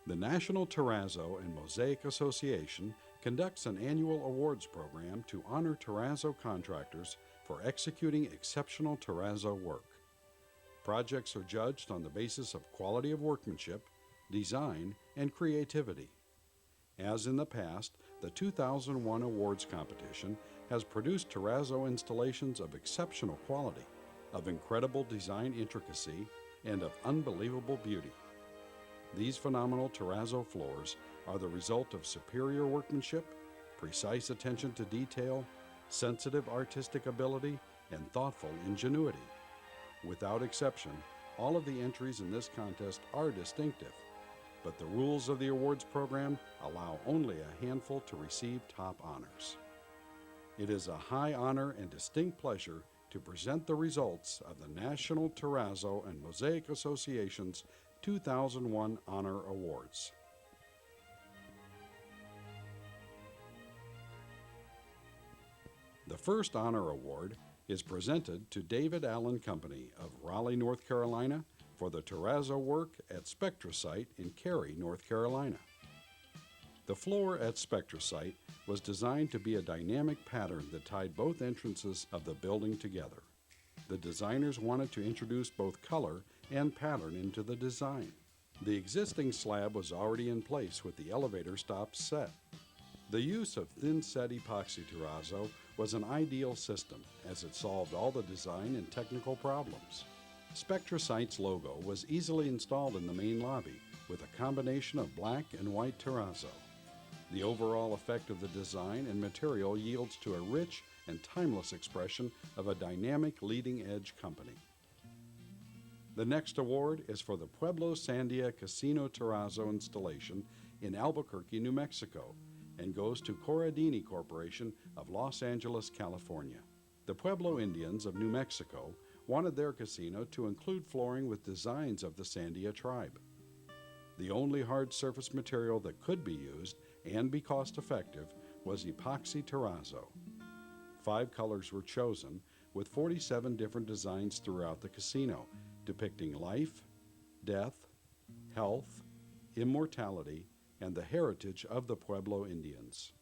The National Terrazzo and Mosaic Association conducts an annual awards program to honor terrazzo contractors for executing exceptional terrazzo work. Projects are judged on the basis of quality of workmanship, design, and creativity. As in the past, the 2001 awards competition has produced terrazzo installations of exceptional quality, of incredible design intricacy, and of unbelievable beauty. These phenomenal terrazzo floors are the result of superior workmanship, precise attention to detail, sensitive artistic ability, and thoughtful ingenuity. Without exception, all of the entries in this contest are distinctive, but the rules of the awards program allow only a handful to receive top honors. It is a high honor and distinct pleasure to present the results of the National Terrazzo and Mosaic Association's 2001 Honor Awards. The first honor award is presented to David Allen Company of Raleigh, North Carolina, for the terrazzo work at Spectra Site in Cary, North Carolina. The floor at Spectra Site was designed to be a dynamic pattern that tied both entrances of the building together. The designers wanted to introduce both color and pattern into the design. The existing slab was already in place with the elevator stops set. The use of thin-set epoxy terrazzo was an ideal system as it solved all the design and technical problems. Spectra Site's logo was easily installed in the main lobby with a combination of black and white terrazzo. The overall effect of the design and material yields to a rich and timeless expression of a dynamic leading-edge company. The next award is for the Pueblo Sandia Casino Terrazzo installation in Albuquerque, New Mexico, and goes to Corradini Corporation of Los Angeles, California. The Pueblo Indians of New Mexico wanted their casino to include flooring with designs of the Sandia tribe. The only hard surface material that could be used and be cost-effective was epoxy terrazzo. 5 colors were chosen, with 47 different designs throughout the casino, depicting life, death, health, immortality, and the heritage of the Pueblo Indians.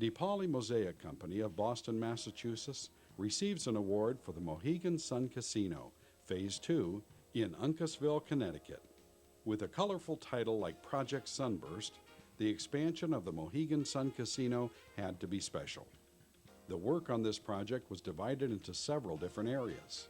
DePauli Mosaic Company of Boston, Massachusetts receives an award for the Mohegan Sun Casino, Phase 2, in Uncasville, Connecticut. With a colorful title like Project Sunburst, the expansion of the Mohegan Sun Casino had to be special. The work on this project was divided into several different areas.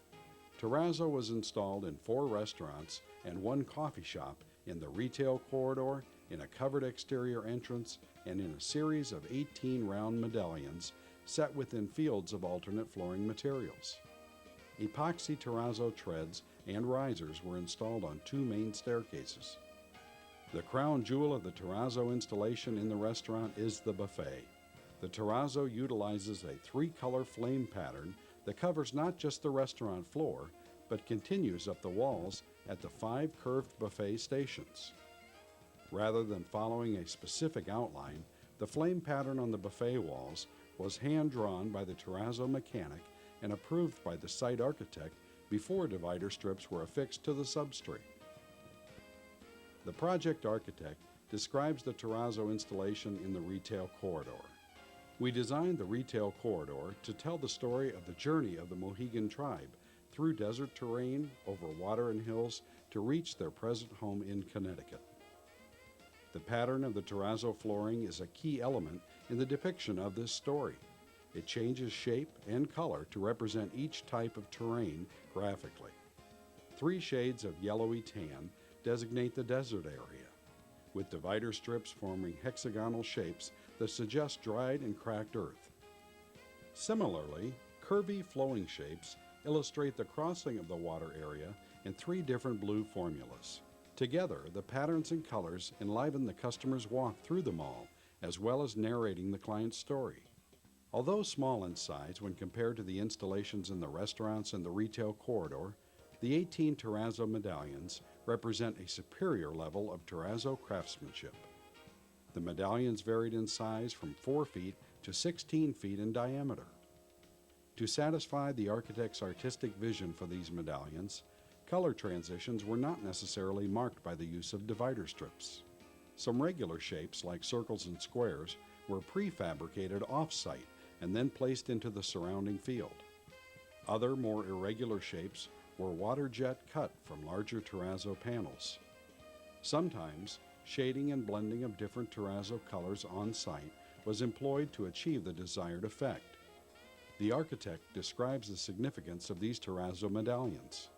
Terrazzo was installed in 4 restaurants and 1 coffee shop in the retail corridor, in a covered exterior entrance, and in a series of 18 round medallions set within fields of alternate flooring materials. Epoxy terrazzo treads and risers were installed on 2 main staircases. The crown jewel of the terrazzo installation in the restaurant is the buffet. The terrazzo utilizes a 3-color flame pattern that covers not just the restaurant floor, but continues up the walls at the 5 curved buffet stations. Rather than following a specific outline, the flame pattern on the buffet walls was hand-drawn by the terrazzo mechanic and approved by the site architect before divider strips were affixed to the substrate. The project architect describes the terrazzo installation in the retail corridor. We designed the retail corridor to tell the story of the journey of the Mohegan tribe through desert terrain, over water and hills, to reach their present home in Connecticut. The pattern of the terrazzo flooring is a key element in the depiction of this story. It changes shape and color to represent each type of terrain graphically. 3 shades of yellowy tan designate the desert area, with divider strips forming hexagonal shapes that suggest dried and cracked earth. Similarly, curvy flowing shapes illustrate the crossing of the water area in 3 different blue formulas. Together, the patterns and colors enliven the customer's walk through the mall, as well as narrating the client's story. Although small in size when compared to the installations in the restaurants and the retail corridor, the 18 terrazzo medallions represent a superior level of terrazzo craftsmanship. The medallions varied in size from 4 feet to 16 feet in diameter. To satisfy the architect's artistic vision for these medallions, Color transitions were not necessarily marked by the use of divider strips. Some regular shapes, like circles and squares, were prefabricated off-site and then placed into the surrounding field. Other, more irregular shapes were water jet cut from larger terrazzo panels. Sometimes, shading and blending of different terrazzo colors on site was employed to achieve the desired effect. The architect describes the significance of these terrazzo medallions.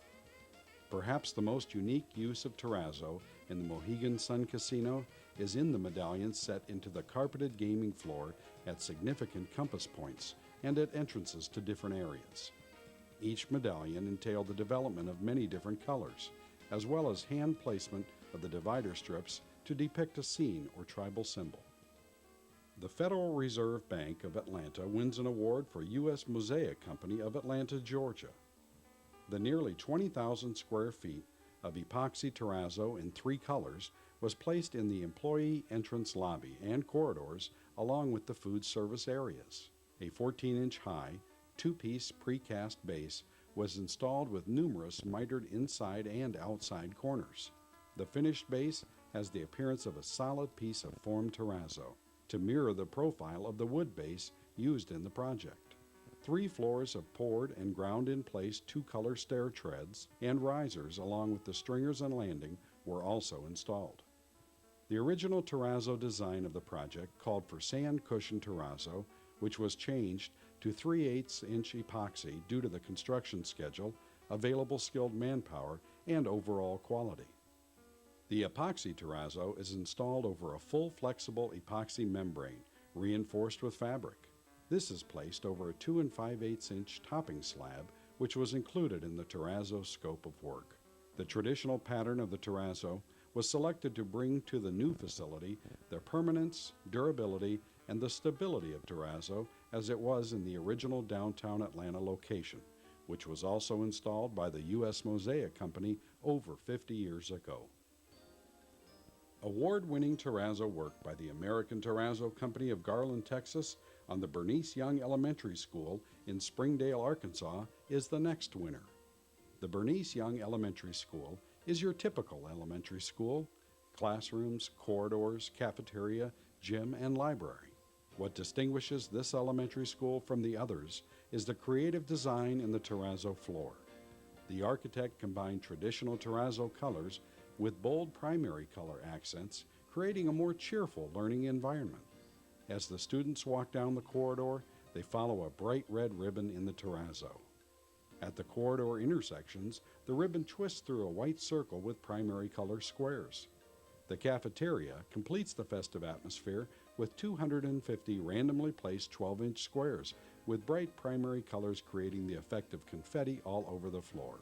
Perhaps the most unique use of terrazzo in the Mohegan Sun Casino is in the medallions set into the carpeted gaming floor at significant compass points and at entrances to different areas. Each medallion entailed the development of many different colors, as well as hand placement of the divider strips to depict a scene or tribal symbol. The Federal Reserve Bank of Atlanta wins an award for U.S. Mosaic Company of Atlanta, Georgia. The nearly 20,000 square feet of epoxy terrazzo in 3 colors was placed in the employee entrance lobby and corridors along with the food service areas. A 14-inch high, 2-piece precast base was installed with numerous mitered inside and outside corners. The finished base has the appearance of a solid piece of formed terrazzo to mirror the profile of the wood base used in the project. 3 floors of poured and ground in place 2-color stair treads and risers along with the stringers and landing were also installed. The original terrazzo design of the project called for sand cushion terrazzo, which was changed to 3/8-inch epoxy due to the construction schedule, available skilled manpower, and overall quality. The epoxy terrazzo is installed over a full flexible epoxy membrane reinforced with fabric. This is placed over a 2 5/8-inch topping slab, which was included in the terrazzo scope of work. The traditional pattern of the terrazzo was selected to bring to the new facility the permanence, durability, and the stability of terrazzo as it was in the original downtown Atlanta location, which was also installed by the U.S. Mosaic Company over 50 years ago. Award-winning terrazzo work by the American Terrazzo Company of Garland, Texas on the Bernice Young Elementary School in Springdale, Arkansas is the next winner. The Bernice Young Elementary School is your typical elementary school: classrooms, corridors, cafeteria, gym, and library. What distinguishes this elementary school from the others is the creative design in the terrazzo floor. The architect combined traditional terrazzo colors with bold primary color accents, creating a more cheerful learning environment. As the students walk down the corridor, they follow a bright red ribbon in the terrazzo. At the corridor intersections, the ribbon twists through a white circle with primary color squares. The cafeteria completes the festive atmosphere with 250 randomly placed 12-inch squares with bright primary colors creating the effect of confetti all over the floor.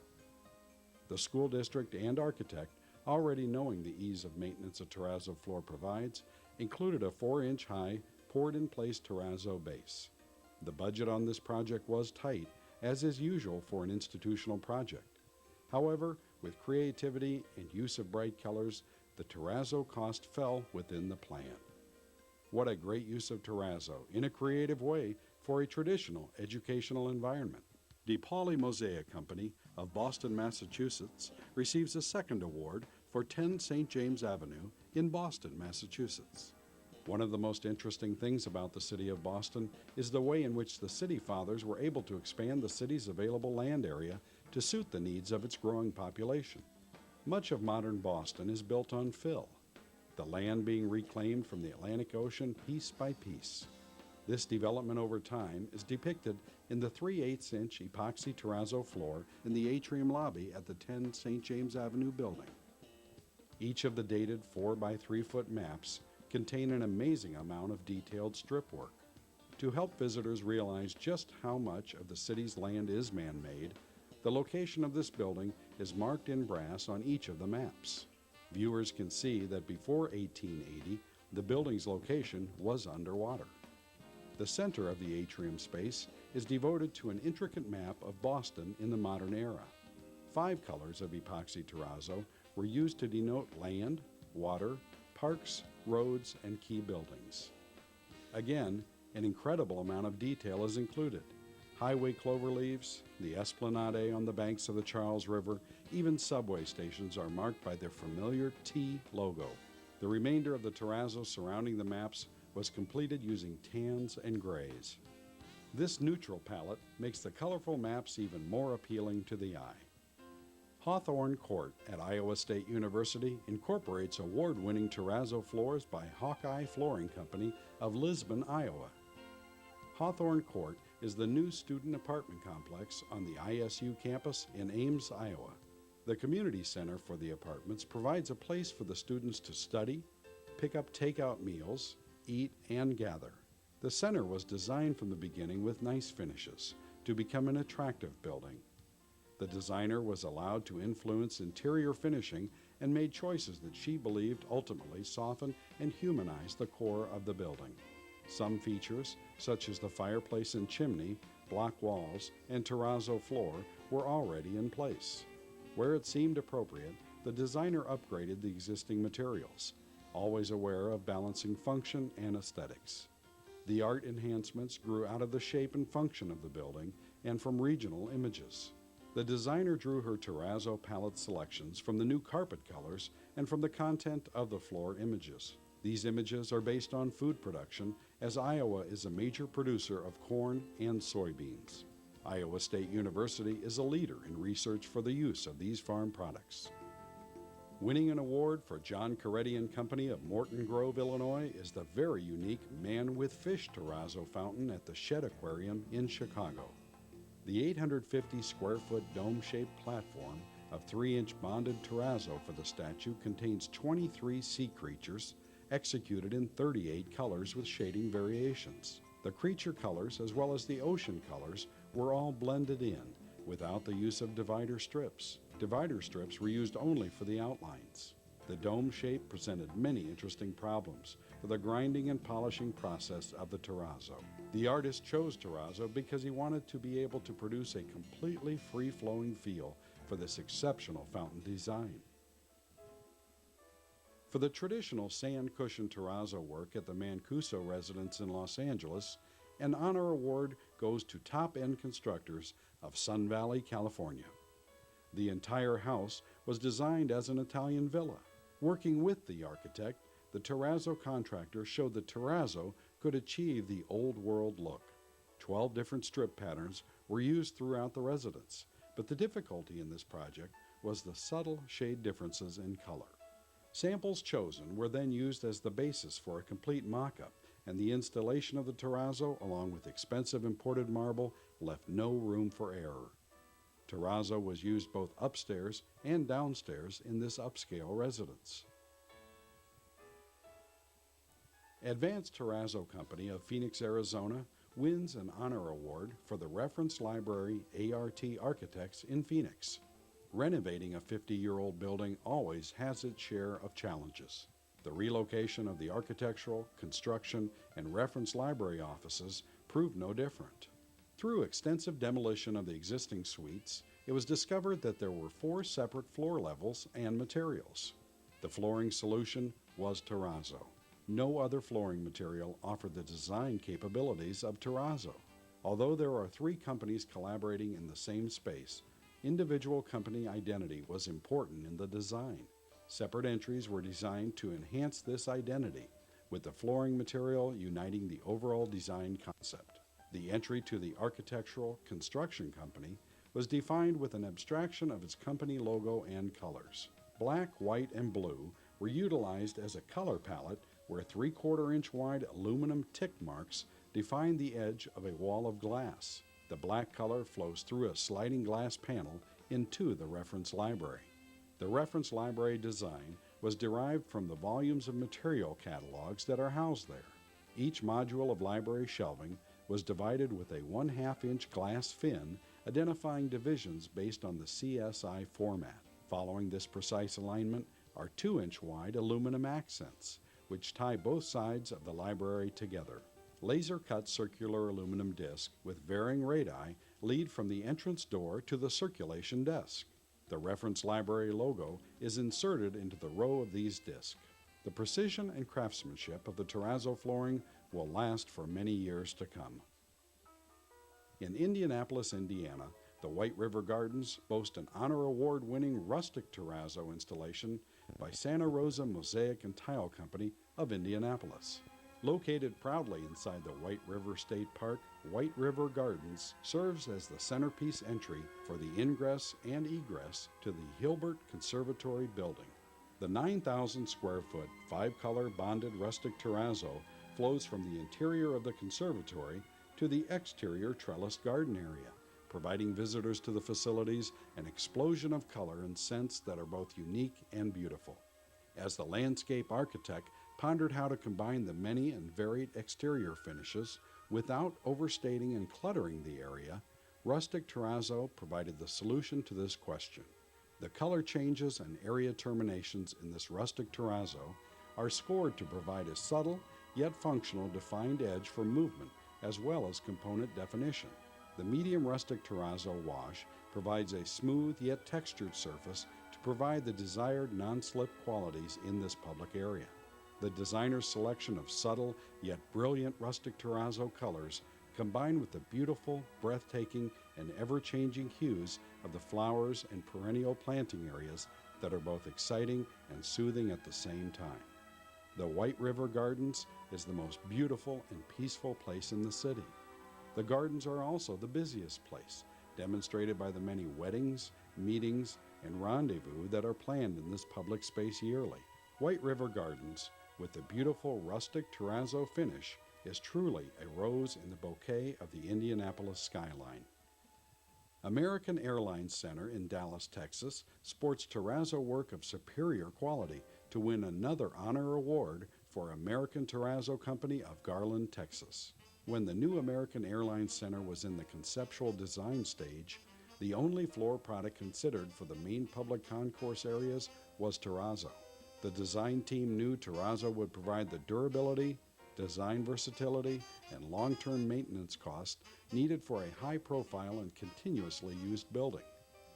The school district and architect, already knowing the ease of maintenance a terrazzo floor provides, included a 4-inch high, poured-in-place terrazzo base. The budget on this project was tight, as is usual for an institutional project. However, with creativity and use of bright colors, the terrazzo cost fell within the plan. What a great use of terrazzo in a creative way for a traditional educational environment. DePauli Mosaic Company of Boston, Massachusetts receives a second award for 10 St. James Avenue in Boston, Massachusetts. One of the most interesting things about the city of Boston is the way in which the city fathers were able to expand the city's available land area to suit the needs of its growing population. Much of modern Boston is built on fill, the land being reclaimed from the Atlantic Ocean piece by piece. This development over time is depicted in the 3/8-inch epoxy terrazzo floor in the atrium lobby at the 10 St. James Avenue building. Each of the dated 4-by-3-foot maps contain an amazing amount of detailed strip work. To help visitors realize just how much of the city's land is man-made, the location of this building is marked in brass on each of the maps. Viewers can see that before 1880, the building's location was underwater. The center of the atrium space is devoted to an intricate map of Boston in the modern era. 5 colors of epoxy terrazzo were used to denote land, water, parks, roads, and key buildings. Again, an incredible amount of detail is included. Highway clover leaves, the esplanade on the banks of the Charles River, even subway stations are marked by their familiar T logo. The remainder of the terrazzo surrounding the maps was completed using tans and grays. This neutral palette makes the colorful maps even more appealing to the eye. Hawthorne Court at Iowa State University incorporates award-winning terrazzo floors by Hawkeye Flooring Company of Lisbon, Iowa. Hawthorne Court is the new student apartment complex on the ISU campus in Ames, Iowa. The community center for the apartments provides a place for the students to study, pick up takeout meals, eat, and gather. The center was designed from the beginning with nice finishes to become an attractive building. The designer was allowed to influence interior finishing and made choices that she believed ultimately softened and humanized the core of the building. Some features, such as the fireplace and chimney, block walls, and terrazzo floor, were already in place. Where it seemed appropriate, the designer upgraded the existing materials, always aware of balancing function and aesthetics. The art enhancements grew out of the shape and function of the building and from regional images. The designer drew her terrazzo palette selections from the new carpet colors and from the content of the floor images. These images are based on food production, as Iowa is a major producer of corn and soybeans. Iowa State University is a leader in research for the use of these farm products. Winning an award for John Coretti and Company of Morton Grove, Illinois, is the very unique Man with Fish terrazzo fountain at the Shed Aquarium in Chicago. The 850 square foot dome-shaped platform of 3-inch bonded terrazzo for the statue contains 23 sea creatures executed in 38 colors with shading variations. The creature colors as well as the ocean colors were all blended in without the use of divider strips. Divider strips were used only for the outlines. The dome shape presented many interesting problems for the grinding and polishing process of the terrazzo. The artist chose terrazzo because he wanted to be able to produce a completely free-flowing feel for this exceptional fountain design. For the traditional sand cushion terrazzo work at the Mancuso residence in Los Angeles, an honor award goes to top-end constructors of Sun Valley, California. The entire house was designed as an Italian villa. Working with the architect, the terrazzo contractor showed that terrazzo could achieve the old world look. 12 different strip patterns were used throughout the residence, but the difficulty in this project was the subtle shade differences in color. Samples chosen were then used as the basis for a complete mock-up, and the installation of the terrazzo, along with expensive imported marble, left no room for error. Terrazzo was used both upstairs and downstairs in this upscale residence. Advanced Terrazzo Company of Phoenix, Arizona wins an honor award for the Reference Library ART Architects in Phoenix. Renovating a 50-year-old building always has its share of challenges. The relocation of the architectural, construction, and reference library offices proved no different. Through extensive demolition of the existing suites, it was discovered that there were 4 separate floor levels and materials. The flooring solution was terrazzo. No other flooring material offered the design capabilities of terrazzo. Although there are 3 companies collaborating in the same space, individual company identity was important in the design. Separate entries were designed to enhance this identity, with the flooring material uniting the overall design concept. The entry to the architectural construction company was defined with an abstraction of its company logo and colors. Black, white, and blue were utilized as a color palette where 3/4-inch wide aluminum tick marks define the edge of a wall of glass. The black color flows through a sliding glass panel into the reference library. The reference library design was derived from the volumes of material catalogs that are housed there. Each module of library shelving was divided with a 1/2-inch glass fin identifying divisions based on the CSI format. Following this precise alignment are 2-inch wide aluminum accents, which tie both sides of the library together. Laser-cut circular aluminum discs with varying radii lead from the entrance door to the circulation desk. The reference library logo is inserted into the row of these discs. The precision and craftsmanship of the terrazzo flooring will last for many years to come. In Indianapolis, Indiana, the White River Gardens boast an honor award-winning rustic terrazzo installation by Santa Rosa Mosaic and Tile Company of Indianapolis. Located proudly inside the White River State Park, White River Gardens serves as the centerpiece entry for the ingress and egress to the Hilbert Conservatory building. The 9,000 square foot, 5-color bonded rustic terrazzo flows from the interior of the conservatory to the exterior trellised garden area, providing visitors to the facilities an explosion of color and scents that are both unique and beautiful. As the landscape architect pondered how to combine the many and varied exterior finishes without overstating and cluttering the area, rustic terrazzo provided the solution to this question. The color changes and area terminations in this rustic terrazzo are scored to provide a subtle yet functional defined edge for movement as well as component definition. The medium rustic terrazzo wash provides a smooth yet textured surface to provide the desired non-slip qualities in this public area. The designer's selection of subtle yet brilliant rustic terrazzo colors combined with the beautiful, breathtaking, and ever-changing hues of the flowers and perennial planting areas that are both exciting and soothing at the same time. The White River Gardens is the most beautiful and peaceful place in the city. The gardens are also the busiest place, demonstrated by the many weddings, meetings, and rendezvous that are planned in this public space yearly. White River Gardens, with the beautiful rustic terrazzo finish, is truly a rose in the bouquet of the Indianapolis skyline. American Airlines Center in Dallas, Texas, sports terrazzo work of superior quality to win another honor award for American Terrazzo Company of Garland, Texas. When the new American Airlines Center was in the conceptual design stage, the only floor product considered for the main public concourse areas was terrazzo. The design team knew terrazzo would provide the durability, design versatility, and long-term maintenance costs needed for a high-profile and continuously used building.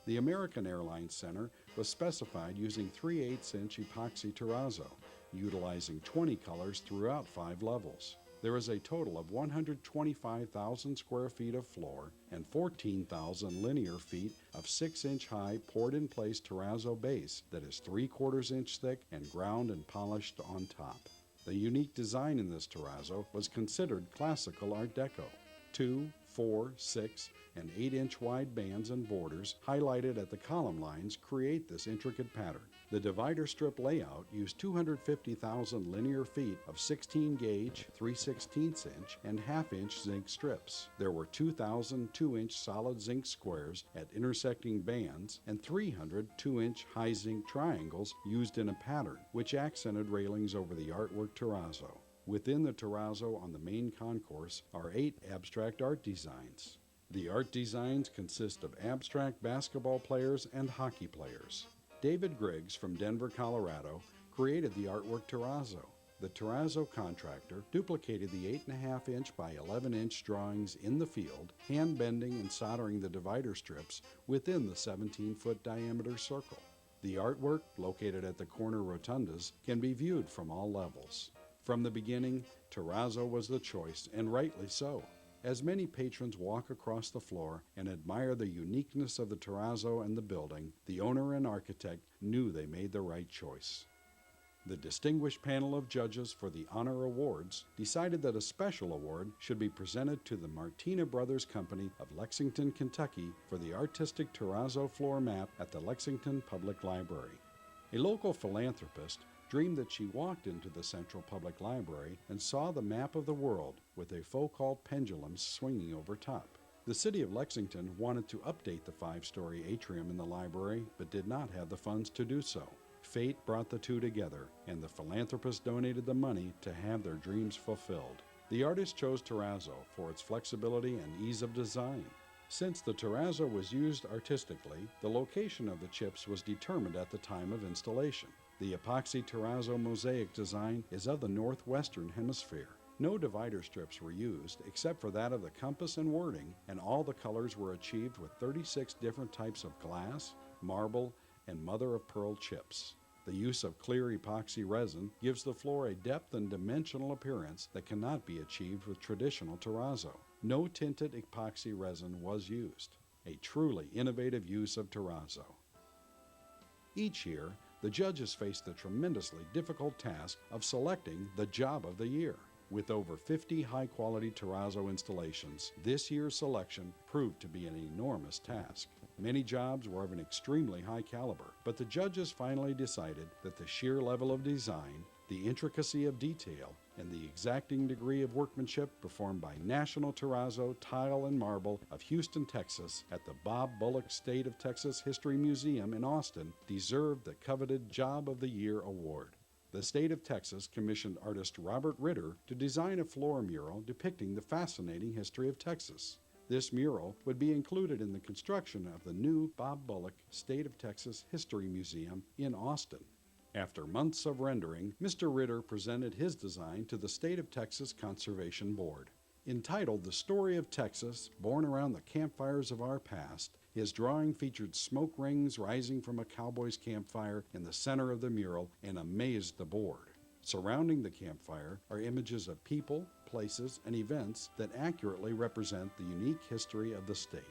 The American Airlines Center was specified using 3/8-inch epoxy terrazzo, utilizing 20 colors throughout 5 levels. There is a total of 125,000 square feet of floor and 14,000 linear feet of 6-inch high poured-in-place terrazzo base that is 3/4 inch thick and ground and polished on top. The unique design in this terrazzo was considered classical Art Deco. 2, 4, 6, and 8-inch wide bands and borders highlighted at the column lines create this intricate pattern. The divider strip layout used 250,000 linear feet of 16-gauge, 3/16 inch, and half-inch zinc strips. There were 2,000 2-inch solid zinc squares at intersecting bands and 300 2-inch high zinc triangles used in a pattern, which accented railings over the artwork terrazzo. Within the terrazzo on the main concourse are 8 abstract art designs. The art designs consist of abstract basketball players and hockey players. David Griggs from Denver, Colorado, created the artwork terrazzo. The terrazzo contractor duplicated the 8.5-inch by 11-inch drawings in the field, hand bending and soldering the divider strips within the 17-foot diameter circle. The artwork, located at the corner rotundas, can be viewed from all levels. From the beginning, terrazzo was the choice, and rightly so. As many patrons walk across the floor and admire the uniqueness of the terrazzo and the building, the owner and architect knew they made the right choice. The distinguished panel of judges for the Honor Awards decided that a special award should be presented to the Martina Brothers Company of Lexington, Kentucky for the artistic terrazzo floor map at the Lexington Public Library. A local philanthropist dreamed that she walked into the Central Public Library and saw the map of the world with a Foucault pendulum swinging over top. The city of Lexington wanted to update the 5-story atrium in the library, but did not have the funds to do so. Fate brought the two together, and the philanthropist donated the money to have their dreams fulfilled. The artist chose terrazzo for its flexibility and ease of design. Since the terrazzo was used artistically, the location of the chips was determined at the time of installation. The epoxy terrazzo mosaic design is of the northwestern hemisphere. No divider strips were used except for that of the compass and wording, and all the colors were achieved with 36 different types of glass, marble, and mother-of-pearl chips. The use of clear epoxy resin gives the floor a depth and dimensional appearance that cannot be achieved with traditional terrazzo. No tinted epoxy resin was used, a truly innovative use of terrazzo. Each year, the judges faced the tremendously difficult task of selecting the job of the year. With over 50 high-quality terrazzo installations, this year's selection proved to be an enormous task. Many jobs were of an extremely high caliber, but the judges finally decided that the sheer level of design, the intricacy of detail, and the exacting degree of workmanship performed by National Terrazzo Tile and Marble of Houston, Texas, at the Bob Bullock State of Texas History Museum in Austin deserved the coveted Job of the Year award. The state of Texas commissioned artist Robert Ritter to design a floor mural depicting the fascinating history of Texas. This mural would be included in the construction of the new Bob Bullock State of Texas History Museum in Austin. After months of rendering, Mr. Ritter presented his design to the State of Texas Conservation Board. Entitled The Story of Texas, Born Around the Campfires of Our Past, his drawing featured smoke rings rising from a cowboy's campfire in the center of the mural and amazed the board. Surrounding the campfire are images of people, places, and events that accurately represent the unique history of the state.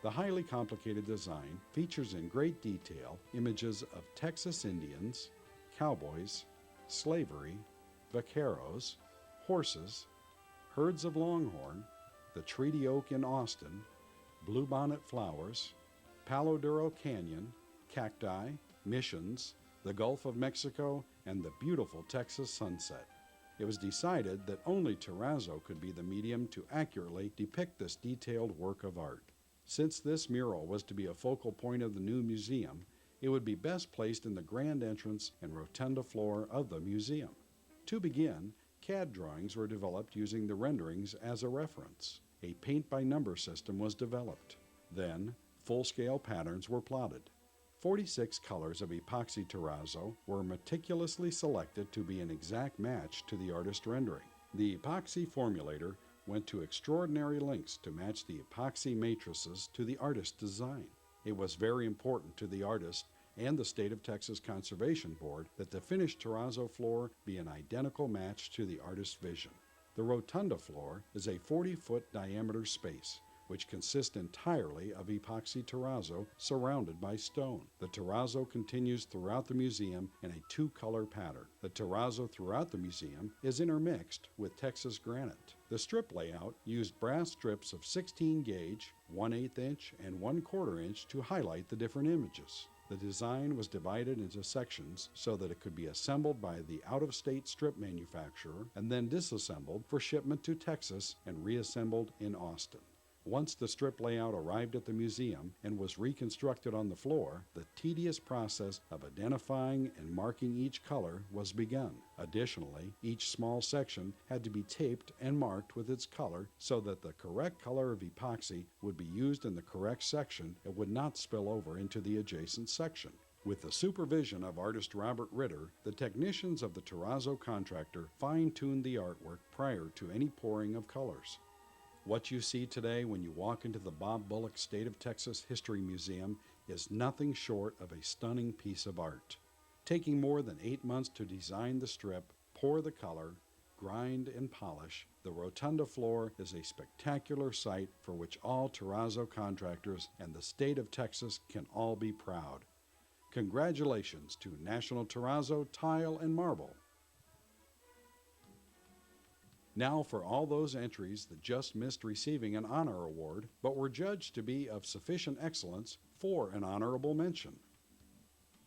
The highly complicated design features in great detail images of Texas Indians, cowboys, slavery, vaqueros, horses, herds of longhorn, the treaty oak in Austin, bluebonnet flowers, Palo Duro Canyon, cacti, missions, the Gulf of Mexico, and the beautiful Texas sunset. It was decided that only terrazzo could be the medium to accurately depict this detailed work of art. Since this mural was to be a focal point of the new museum, it would be best placed in the grand entrance and rotunda floor of the museum. To begin, CAD drawings were developed using the renderings as a reference. A paint-by-number system was developed. Then, full-scale patterns were plotted. 46 colors of epoxy terrazzo were meticulously selected to be an exact match to the artist rendering. The epoxy formulator went to extraordinary lengths to match the epoxy matrices to the artist's design. It was very important to the artist and the State of Texas Conservation Board that the finished terrazzo floor be an identical match to the artist's vision. The rotunda floor is a 40-foot diameter space, which consists entirely of epoxy terrazzo surrounded by stone. The terrazzo continues throughout the museum in a two-color pattern. The terrazzo throughout the museum is intermixed with Texas granite. The strip layout used brass strips of 16-gauge, 1/8 inch, and 1/4 inch to highlight the different images. The design was divided into sections so that it could be assembled by the out-of-state strip manufacturer and then disassembled for shipment to Texas and reassembled in Austin. Once the strip layout arrived at the museum and was reconstructed on the floor, the tedious process of identifying and marking each color was begun. Additionally, each small section had to be taped and marked with its color so that the correct color of epoxy would be used in the correct section and would not spill over into the adjacent section. With the supervision of artist Robert Ritter, the technicians of the terrazzo contractor fine-tuned the artwork prior to any pouring of colors. What you see today when you walk into the Bob Bullock State of Texas History Museum is nothing short of a stunning piece of art. Taking more than 8 months to design the strip, pour the color, grind and polish, the rotunda floor is a spectacular sight for which all terrazzo contractors and the state of Texas can all be proud. Congratulations to National Terrazzo Tile and Marble. Now for all those entries that just missed receiving an honor award, but were judged to be of sufficient excellence for an honorable mention.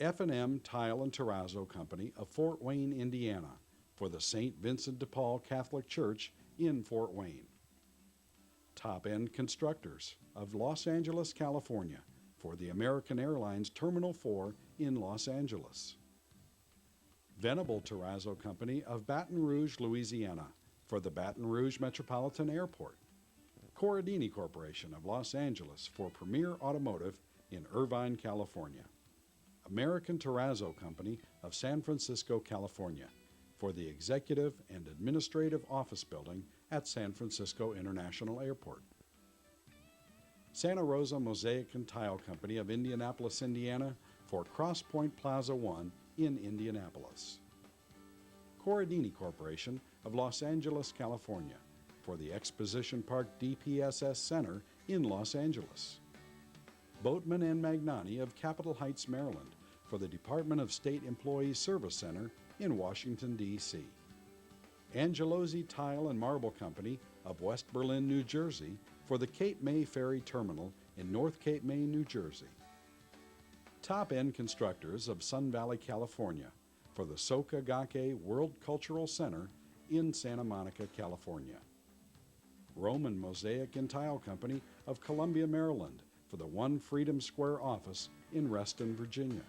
F&M Tile and Terrazzo Company of Fort Wayne, Indiana, for the St. Vincent de Paul Catholic Church in Fort Wayne. Top End Constructors of Los Angeles, California, for the American Airlines Terminal 4 in Los Angeles. Venable Terrazzo Company of Baton Rouge, Louisiana, for the Baton Rouge Metropolitan Airport. Corradini Corporation of Los Angeles for Premier Automotive in Irvine, California. American Terrazzo Company of San Francisco, California, for the Executive and Administrative Office Building at San Francisco International Airport. Santa Rosa Mosaic and Tile Company of Indianapolis, Indiana, for Cross Point Plaza 1 in Indianapolis. Corradini Corporation of Los Angeles, California, for the Exposition Park DPSS Center in Los Angeles. Boatman and Magnani of Capitol Heights, Maryland, for the Department of State Employees Service Center in Washington, D.C. Angelosi Tile and Marble Company of West Berlin, New Jersey, for the Cape May Ferry Terminal in North Cape May, New Jersey. Top End Constructors of Sun Valley, California, for the Soka Gake World Cultural Center in Santa Monica, California. Roman Mosaic and Tile Company of Columbia, Maryland, for the One Freedom Square office in Reston, Virginia.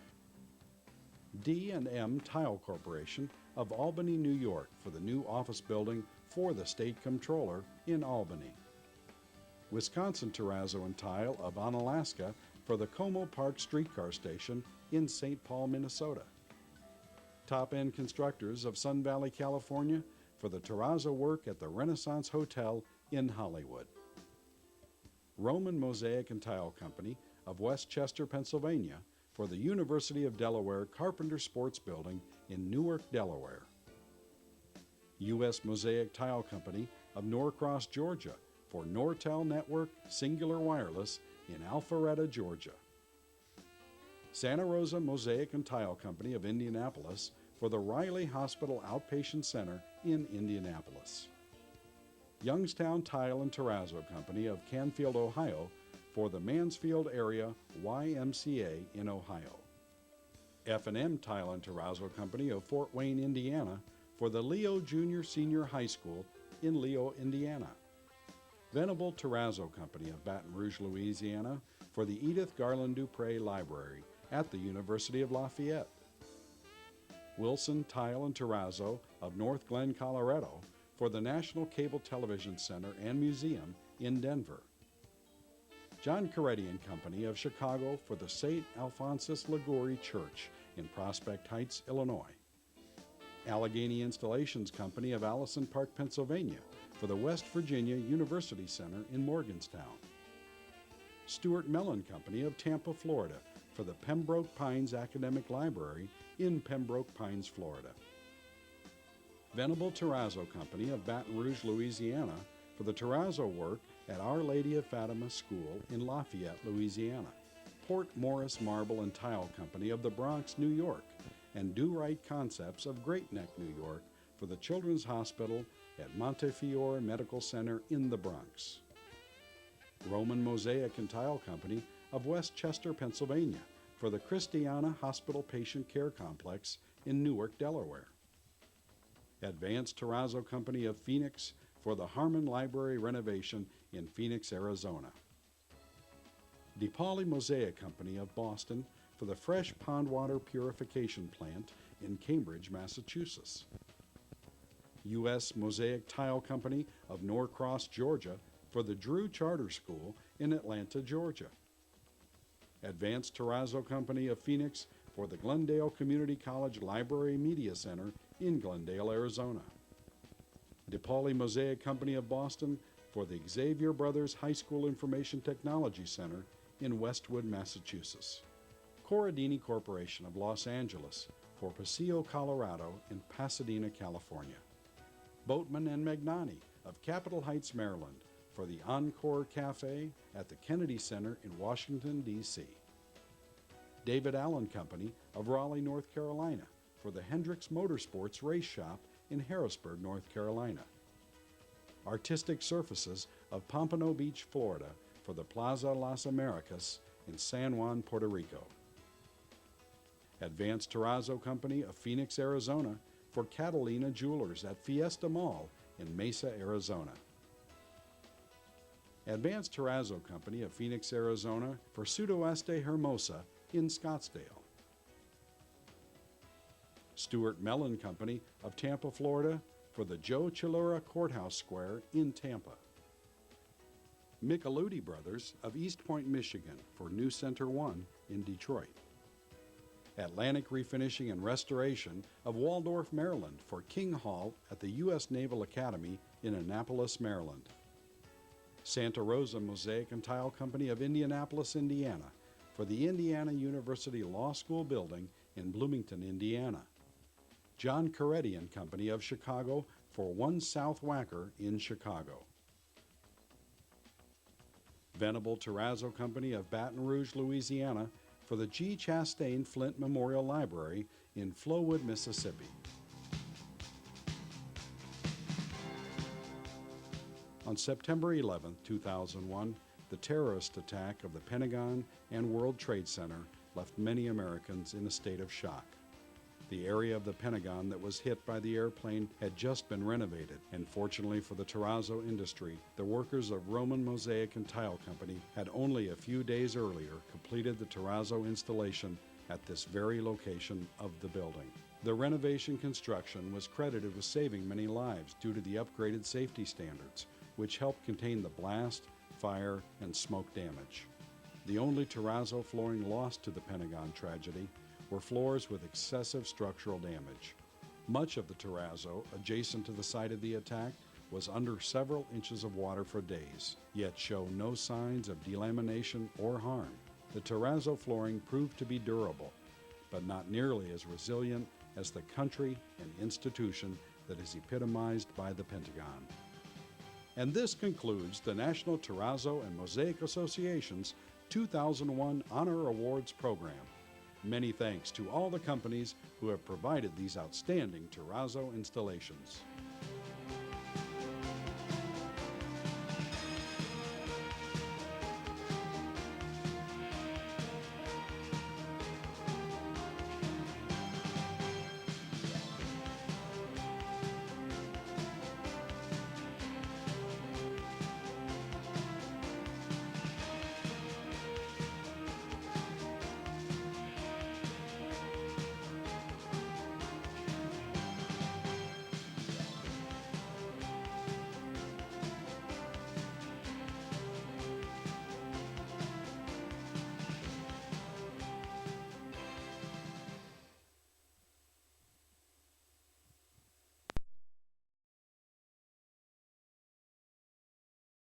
D&M Tile Corporation of Albany, New York, for the new office building for the State Comptroller in Albany. Wisconsin Terrazzo and Tile of Onalaska for the Como Park Streetcar Station in St. Paul, Minnesota. Top End Constructors of Sun Valley, California, for the terrazzo work at the Renaissance Hotel in Hollywood. Roman Mosaic and Tile Company of Westchester, Pennsylvania, for the University of Delaware Carpenter Sports Building in Newark, Delaware. U.S. Mosaic Tile Company of Norcross, Georgia, for Nortel Network Singular Wireless in Alpharetta, Georgia. Santa Rosa Mosaic and Tile Company of Indianapolis for the Riley Hospital Outpatient Center in Indianapolis. Youngstown Tile and Terrazzo Company of Canfield, Ohio, for the Mansfield Area YMCA in Ohio. F&M Tile and Terrazzo Company of Fort Wayne, Indiana, for the Leo Junior Senior High School in Leo, Indiana. Venable Terrazzo Company of Baton Rouge, Louisiana, for the Edith Garland Dupre Library at the University of Lafayette. Wilson Tile and Terrazzo of North Glen, Colorado, for the National Cable Television Center and Museum in Denver. John Coretti and Company of Chicago for the St. Alphonsus Liguori Church in Prospect Heights, Illinois. Allegheny Installations Company of Allison Park, Pennsylvania, for the West Virginia University Center in Morgantown. Stuart Mellon Company of Tampa, Florida, for the Pembroke Pines Academic Library in Pembroke Pines, Florida. Venable Terrazzo Company of Baton Rouge, Louisiana, for the terrazzo work at Our Lady of Fatima School in Lafayette, Louisiana. Port Morris Marble and Tile Company of the Bronx, New York, and Do Right Concepts of Great Neck, New York, for the Children's Hospital at Montefiore Medical Center in the Bronx. Roman Mosaic and Tile Company of Westchester, Pennsylvania, for the Christiana Hospital Patient Care Complex in Newark, Delaware. Advanced Terrazzo Company of Phoenix for the Harmon Library renovation in Phoenix, Arizona. DePauli Mosaic Company of Boston for the fresh pond water purification plant in Cambridge, Massachusetts. U.S. Mosaic Tile Company of Norcross, Georgia for the Drew Charter School in Atlanta, Georgia. Advanced Terrazzo Company of Phoenix for the Glendale Community College Library Media Center in Glendale, Arizona. DePauli Mosaic Company of Boston for the Xavier Brothers High School Information Technology Center in Westwood, Massachusetts. Corradini Corporation of Los Angeles for Paseo, Colorado in Pasadena, California. Boatman and Magnani of Capitol Heights, Maryland for the Encore Cafe at the Kennedy Center in Washington, D.C. David Allen Company of Raleigh, North Carolina for the Hendricks Motorsports Race Shop in Harrisburg, North Carolina. Artistic Surfaces of Pompano Beach, Florida for the Plaza Las Americas in San Juan, Puerto Rico. Advanced Terrazzo Company of Phoenix, Arizona for Catalina Jewelers at Fiesta Mall in Mesa, Arizona. Advanced Terrazzo Company of Phoenix, Arizona for Sudoeste Hermosa in Scottsdale. Stuart Mellon Company of Tampa, Florida for the Joe Chilura Courthouse Square in Tampa. Micheludi Brothers of East Point, Michigan for New Center One in Detroit. Atlantic Refinishing and Restoration of Waldorf, Maryland for King Hall at the U.S. Naval Academy in Annapolis, Maryland. Santa Rosa Mosaic and Tile Company of Indianapolis, Indiana for the Indiana University Law School building in Bloomington, Indiana. John Coretti and Company of Chicago for One South Wacker in Chicago. Venable Terrazzo Company of Baton Rouge, Louisiana for the G. Chastain Flint Memorial Library in Flowood, Mississippi. On September 11, 2001, the terrorist attack of the Pentagon and World Trade Center left many Americans in a state of shock. The area of the Pentagon that was hit by the airplane had just been renovated, and fortunately for the terrazzo industry, the workers of Roman Mosaic and Tile Company had only a few days earlier completed the terrazzo installation at this very location of the building. The renovation construction was credited with saving many lives due to the upgraded safety standards, which helped contain the blast, fire, and smoke damage. The only terrazzo flooring lost to the Pentagon tragedy were floors with excessive structural damage. Much of the terrazzo adjacent to the site of the attack was under several inches of water for days, yet show no signs of delamination or harm. The terrazzo flooring proved to be durable, but not nearly as resilient as the country and institution that is epitomized by the Pentagon. And this concludes the National Terrazzo and Mosaic Association's 2001 Honor Awards program. Many thanks to all the companies who have provided these outstanding terrazzo installations.